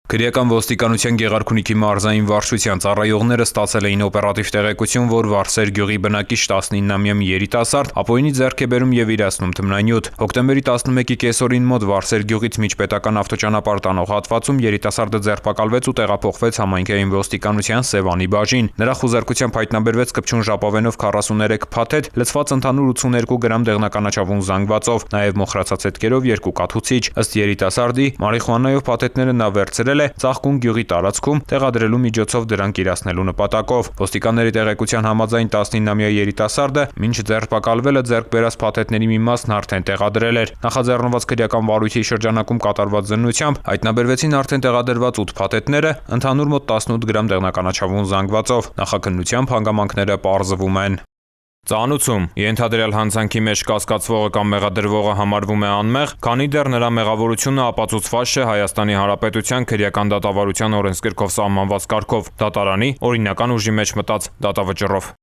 Քրեական ոստիկանության Գեղարքունիքի մարզային վարչության ծառայողները ստացել էին օպերատիվ տեղեկություն, որ Վարսեր գյուղի բնակիչ 19-ամյա մի երիտասարդ ապօրինի ձեռք է բերում եւ իրացնում թմրանյութ։ Հոկտեմբերի 11-ի կեսօրին մոտ Վարսեր գյուղից միջպետական ավտոճանապարհ տանող հատվածում երիտասարդը ձերբակալվեց ու տեղափոխվեց համայնքային ոստիկանության Սևանի բաժին։ Նրա խուզարկությամբ հայտնաբերվեց կպչուն ժապավենով 43 փաթեթ, լցված ընդհանուր 82 գրամ դեղնականաչավուն զանգվածով, նաեւ մոխրացած հետքերով 2 կաթուցիչ։ Ըստ երիտասարդի, մարիխուանայով փաթեթները նա վերցրել է Ծաղկուն գյուղի տարածքում տեղադրելու միջոցով դրանք իրացնելու նպատակով։ Ոստիկանների տեղեկության համաձայն 19-ամյա երիտասարդը մինչ ձերբակալվելը ձեռք բերած փաթեթների մի մասն արդեն տեղադրել էր։ Նախաձեռնված քրեական վարույթի շրջանակում կատարված զննությամբ հայտնաբերվեցին արդեն տեղադրված 8 փաթեթները, ընդհանուր մոտ 18 գրամ դեղնականաչավուն զանգվածով։ Նախաքննությամբ հանգամանքները պարզվում են։ Ծանուցում ենթադրյալ հանցանքի մեջ կասկածվողը կամ մեղադրվողը համարվում է անմեղ, քանի դեռ նրա մեղավորությունը ապացուցված չէ Հայաստանի Հանրապետության քրեական դատավարության օրենսգրքով սահմանված կարգով՝ դատարանի օրինական ուժի մեջ մտած դատավճռով։